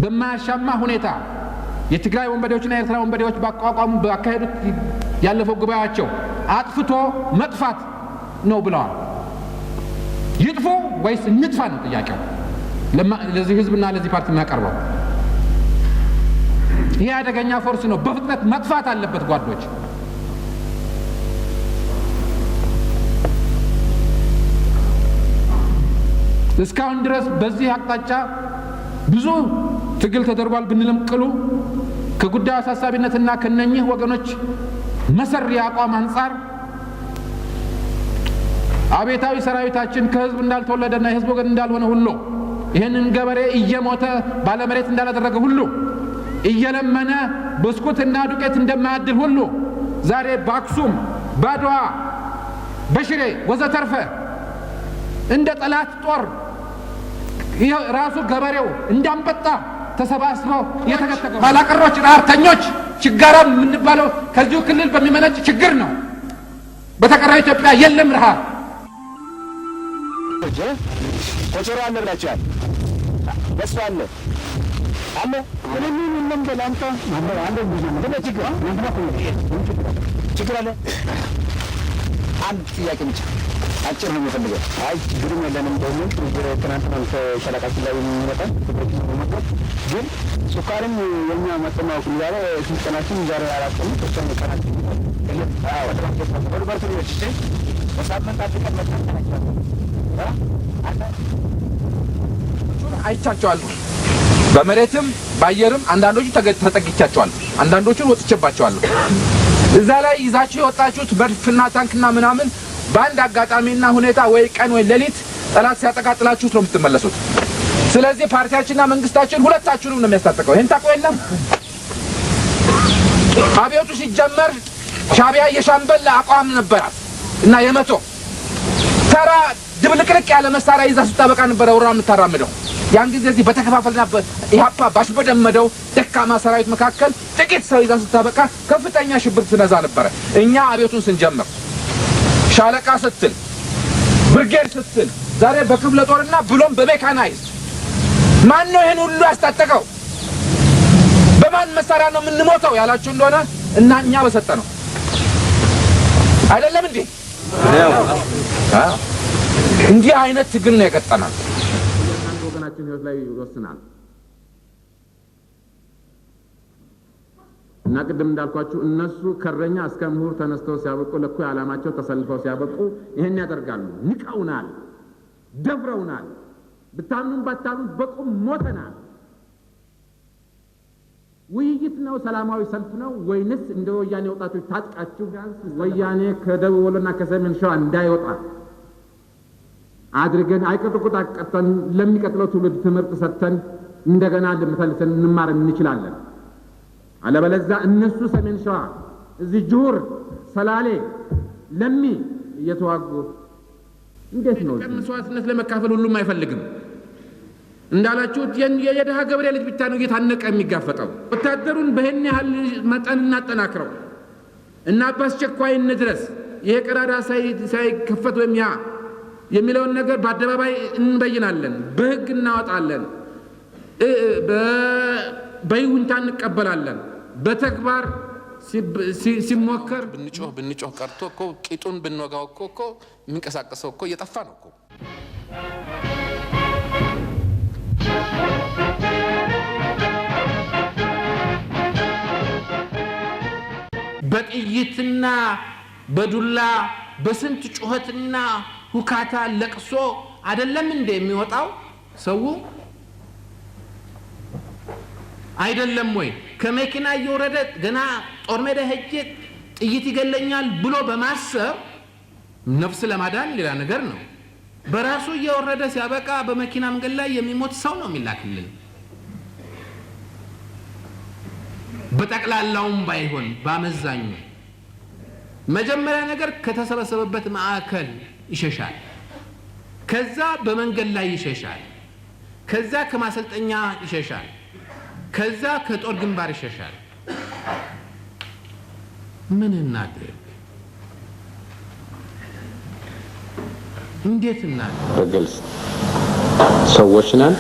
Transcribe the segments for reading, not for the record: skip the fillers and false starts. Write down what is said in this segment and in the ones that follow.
በማያሻማ ሁኔታ የትግራይ ወንበዴዎችና የኤርትራ ወንበዴዎች ባቋቋሙ ባካሄዱት ያለፈው ጉባኤያቸው አጥፍቶ መጥፋት ነው ብለዋል። ይጥፉ ወይስ እንጥፋ ነው ጥያቄው ለዚህ ህዝብና ለዚህ ፓርቲ የሚያቀርበው። ይሄ አደገኛ ፎርስ ነው፣ በፍጥነት መጥፋት አለበት ጓዶች። እስካሁን ድረስ በዚህ አቅጣጫ ብዙ ትግል ተደርጓል ብንልም ቅሉ ከጉዳዩ አሳሳቢነትና ከነኚህ ወገኖች መሰሪ አቋም አንጻር አቤታዊ ሰራዊታችን ከህዝብ እንዳልተወለደና የህዝብ ወገን እንዳልሆነ ሁሉ ይህንን ገበሬ እየሞተ ባለመሬት እንዳላደረገ ሁሉ እየለመነ ብስኩትና ዱቄት እንደማያድል ሁሉ ዛሬ በአክሱም ባድዋ በሽሬ ወዘተርፈ እንደ ጠላት ጦር ራሱ ገበሬው እንዳንበጣ ተሰባስበው የተከተከው ባላቀሮች ራርተኞች ችጋራም የምንባለው ከዚሁ ክልል በሚመነጭ ችግር ነው። በተቀረው ኢትዮጵያ የለም ረሃብ። ኮቸሮ አለ ብላችኋል። በሱ አለ አለ ምንም ምንም ገላንታ አለ ብዙ ችግር አለ። አንድ ጥያቄ ብቻ አጭር ነው የምፈልገው። አይ ችግርም የለንም ደግሞ ትናንትና ሸለቃችን ላይ የሚመጣ ግን ሱካርም የኛ መጠናው ያለ ስልጠናችን ዛሬ አራቀም ተሰነ ቀናችን አይቻቸዋለሁ። በመሬትም በአየርም አንዳንዶቹ ተጠግቻቸዋለሁ፣ አንዳንዶቹን ወጥቼባቸዋለሁ። እዛ ላይ ይዛችሁ የወጣችሁት በርፍና ታንክና ምናምን በአንድ አጋጣሚና ሁኔታ ወይ ቀን ወይ ሌሊት ጠላት ሲያጠቃጥላችሁት ነው የምትመለሱት። ስለዚህ ፓርቲያችንና መንግስታችን ሁለታችሁንም ነው የሚያስታጥቀው። ይሄን ታውቁ የለም? አብዮቱ ሲጀመር ሻዕቢያ የሻምበል አቋም ነበራት እና የመቶ ተራ ድብልቅልቅ ያለ መሳሪያ ይዛ ስታበቃ ነበረ ወራ የምታራምደው። ያን ጊዜ እዚህ በተከፋፈልና ኢህአፓ ባሽበደመደው ደካማ ሰራዊት መካከል ጥቂት ሰው ይዛ ስታበቃ ከፍተኛ ሽብር ትነዛ ነበረ። እኛ አብዮቱን ስንጀምር ሻለቃ ስትል ብርጌድ ስትል ዛሬ በክፍለ ጦርና ብሎም በሜካናይዝ ማን ነው ይሄን ሁሉ ያስታጠቀው? በማን መሳሪያ ነው የምንሞተው ያላችሁ እንደሆነ እና እኛ በሰጠ ነው አይደለም እንዴ? እንዲህ አይነት ትግል ነው የቀጠናል። አንድ ወገናችን ህይወት ላይ ይወስናል እና ቅድም እንዳልኳችሁ እነሱ ከረኛ እስከ ምሁር ተነስተው ሲያበቁ ለኩ ዓላማቸው ተሰልፈው ሲያበቁ ይሄን ያደርጋሉ። ንቀውናል፣ ደፍረውናል። ብታምኑም ባታምኑም በቁም ሞተናል። ውይይት ነው ሰላማዊ ሰልፍ ነው ወይንስ እንደ ወያኔ ወጣቶች ታጥቃችሁ ወያኔ ከደቡብ ወሎና ከሰሜን ሸዋ እንዳይወጣ አድርገን አይቀጥቁጥ አቀጠን ለሚቀጥለው ትውልድ ትምህርት ሰጥተን እንደገና ለምፈልሰን እንማር እንችላለን። አለበለዚያ እነሱ ሰሜን ሸዋ እዚህ ጁር ሰላሌ ለሚ እየተዋጉ እንዴት ነው መስዋዕትነት ለመካፈል ሁሉም አይፈልግም። እንዳላችሁት የደሃ ገበሬ ልጅ ብቻ ነው እየታነቀ የሚጋፈጠው። ወታደሩን በህን ያህል መጠን እናጠናክረው እና በአስቸኳይ እንድረስ ይሄ ቀዳዳ ሳይከፈት ወይም ያ የሚለውን ነገር በአደባባይ እንበይናለን፣ በህግ እናወጣለን፣ በይሁንታ እንቀበላለን። በተግባር ሲሞከር ብንጮህ ቀርቶ እኮ ቂጡን ብንወጋው እኮ የሚንቀሳቀሰው እኮ እየጠፋ ነው እኮ። በጥይትና በዱላ በስንት ጩኸትና ሁካታ ለቅሶ አይደለም እንደ የሚወጣው ሰው አይደለም ወይ? ከመኪና እየወረደ ገና ጦር ሜዳ ሄጄ ጥይት ይገለኛል ብሎ በማሰብ ነፍስ ለማዳን ሌላ ነገር ነው። በራሱ እየወረደ ሲያበቃ በመኪና መንገድ ላይ የሚሞት ሰው ነው የሚላክልን። በጠቅላላውም ባይሆን ባመዛኙ መጀመሪያ ነገር ከተሰበሰበበት ማዕከል ይሸሻል፣ ከዛ በመንገድ ላይ ይሸሻል፣ ከዛ ከማሰልጠኛ ይሸሻል፣ ከዛ ከጦር ግንባር ይሸሻል። ምን እናድርግ? እንዴት እናድርግ? በግልጽ ሰዎች ነን።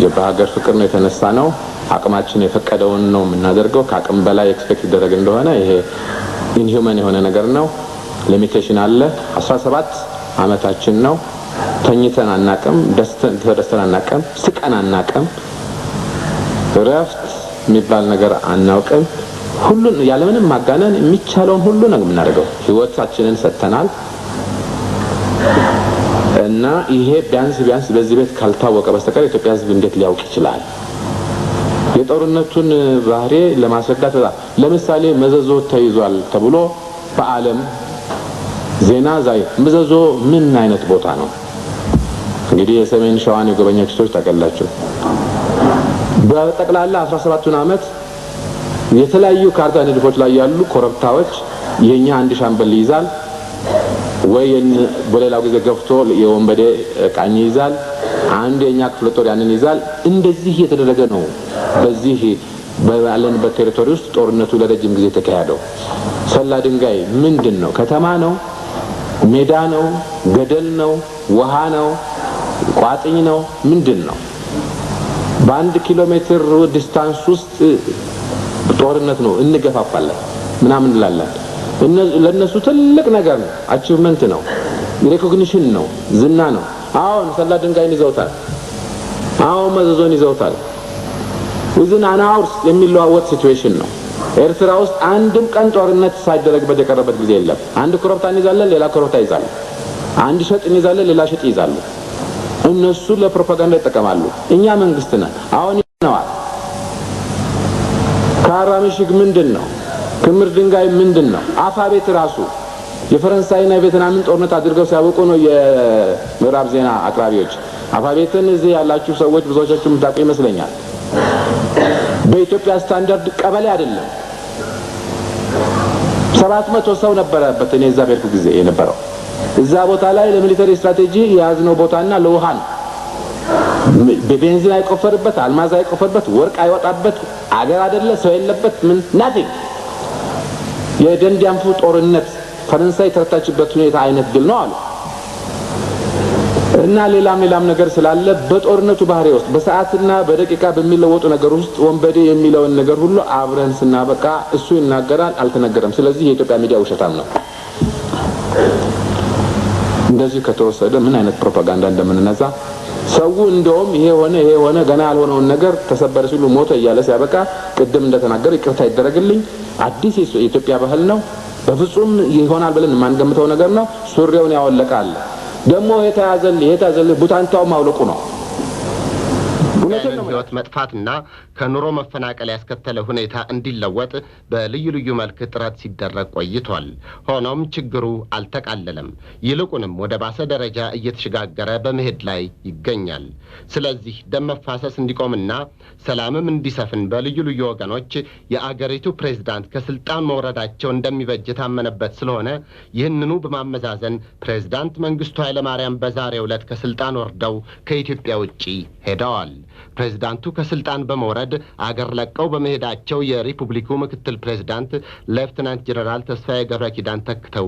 የባህር ፍቅር ነው የተነሳ ነው አቅማችን የፈቀደውን ነው የምናደርገው ከአቅም በላይ ኤክስፔክት ይደረግ እንደሆነ ይሄ ኢንሂዩማን የሆነ ነገር ነው ሊሚቴሽን አለ 17 አመታችን ነው ተኝተን አናቀም ደስተን አናቀም ስቀን አናቀም ረፍት የሚባል ነገር አናውቅም ሁሉን ያለምንም ማጋነን የሚቻለውን ሁሉ ነው የምናደርገው ህይወታችንን ሰጥተናል እና ይሄ ቢያንስ በዚህ ቤት ካልታወቀ በስተቀር ኢትዮጵያ ህዝብ እንዴት ሊያውቅ ይችላል የጦርነቱን ባህሪ ለማስረዳት ለምሳሌ መዘዞ ተይዟል ተብሎ በአለም ዜና ዛይ መዘዞ ምን አይነት ቦታ ነው እንግዲህ የሰሜን ሸዋን የጎበኛችሁ ሰዎች ታቀላችሁ በጠቅላላ 17 አመት የተለያዩ ካርታ ንድፎች ላይ ያሉ ኮረብታዎች የኛ አንድ ሻምበል ይዛል ወይን በሌላው ጊዜ ገፍቶ የወንበዴ ቃኝ ይዛል አንድ የኛ ክፍለ ጦር ያንን ይዛል እንደዚህ የተደረገ ነው በዚህ ባለንበት ቴሪቶሪ ውስጥ ጦርነቱ ለረጅም ጊዜ ተካሄደው ሰላ ድንጋይ ምንድነው ከተማ ነው ሜዳ ነው ገደል ነው ውሃ ነው ቋጥኝ ነው ምንድነው በአንድ ኪሎ ሜትር ዲስታንስ ውስጥ ጦርነት ነው እንገፋፋለን ምናምን እንላለን ለነሱ ትልቅ ነገር ነው አቺቭመንት ነው ሪኮግኒሽን ነው ዝና ነው አሁን ሰላ ድንጋይን ይዘውታል አሁን መዘዞን ይዘውታል within an hour የሚለዋወጥ ሲቹዌሽን ነው ኤርትራ ውስጥ አንድም ቀን ጦርነት ሳይደረግበት የቀረበት ጊዜ የለም አንድ ኮረብታን ይዛለን ሌላ ኮረብታ ይዛል አንድ ሸጥን ይዛለን ሌላ ሸጥ ይዛሉ እነሱ ለፕሮፓጋንዳ ይጠቀማሉ እኛ መንግስት ነን አሁን ነው ካራምሽግ ምንድነው ክምር ድንጋይ ምንድነው አፋቤት ራሱ የፈረንሳይና የቬትናምን ጦርነት አድርገው ሲያበቁ ነው የምዕራብ ዜና አቅራቢዎች አፋቤትን እዚህ ያላችሁ ሰዎች ብዙዎቻችሁ ምታውቁ ይመስለኛል በኢትዮጵያ ስታንዳርድ ቀበሌ አይደለም 700 ሰው ነበረበት እኔ እዛ በርኩ ጊዜ የነበረው እዛ ቦታ ላይ ለሚሊተሪ ስትራቴጂ ያዝነው ቦታና ለውሃን በቤንዚን አይቆፈርበት አልማዝ አይቆፈርበት ወርቅ አይወጣበት አገር አይደለ ሰው የለበት ምን nothing የደንዲያንፉ ጦርነት ፈረንሳይ ተረታችበት ሁኔታ አይነት ድል ነው አሉ እና ሌላም ነገር ስላለ በጦርነቱ ባህሪ ውስጥ በሰዓትና በደቂቃ በሚለወጡ ነገር ውስጥ ወንበዴ የሚለው ነገር ሁሉ አብረን ስናበቃ እሱ ይናገራል አልተነገረም ስለዚህ የኢትዮጵያ ሚዲያ ውሸታም ነው እንደዚህ ከተወሰደ ምን አይነት ፕሮፓጋንዳ እንደምንነዛ ሰው እንደውም ይሄ ሆነ ገና ያልሆነውን ነገር ተሰበረ ሲሉ ሞተ እያለ ሲያበቃ ቅድም እንደተናገረ ይቅርታ ይደረግልኝ አዲስ የኢትዮጵያ ባህል ነው በፍጹም ይሆናል ብለን ማንገምተው ነገር ነው ሱሪውን ያወለቃል ደሞ የታዘል ቡታንታው ማውለቁ ነው ህይወት መጥፋትና ከኑሮ መፈናቀል ያስከተለ ሁኔታ እንዲለወጥ በልዩ መልክ ጥረት ሲደረግ ቆይቷል ሆኖም ችግሩ አልተቃለለም ይልቁንም ወደ ባሰ ደረጃ እየተሸጋገረ በመሄድ ላይ ይገኛል ስለዚህ ደም መፋሰስ እንዲቆምና ሰላምም እንዲሰፍን በልዩ ወገኖች የአገሪቱ ፕሬዝዳንት ከስልጣን መውረዳቸው እንደሚበጅ ታመነበት ስለሆነ ይህንኑ በማመዛዘን ፕሬዝዳንት መንግስቱ ኃይለማርያም በዛሬው ዕለት ከስልጣን ወርደው ከኢትዮጵያ ውጪ ሄደዋል ፕሬዝዳንቱ ከስልጣን በመውረድ አገር ለቀው በመሄዳቸው የሪፑብሊኩ ምክትል ፕሬዝዳንት ሌፍተናንት ጀነራል ተስፋዬ ገብረኪዳን ተክተው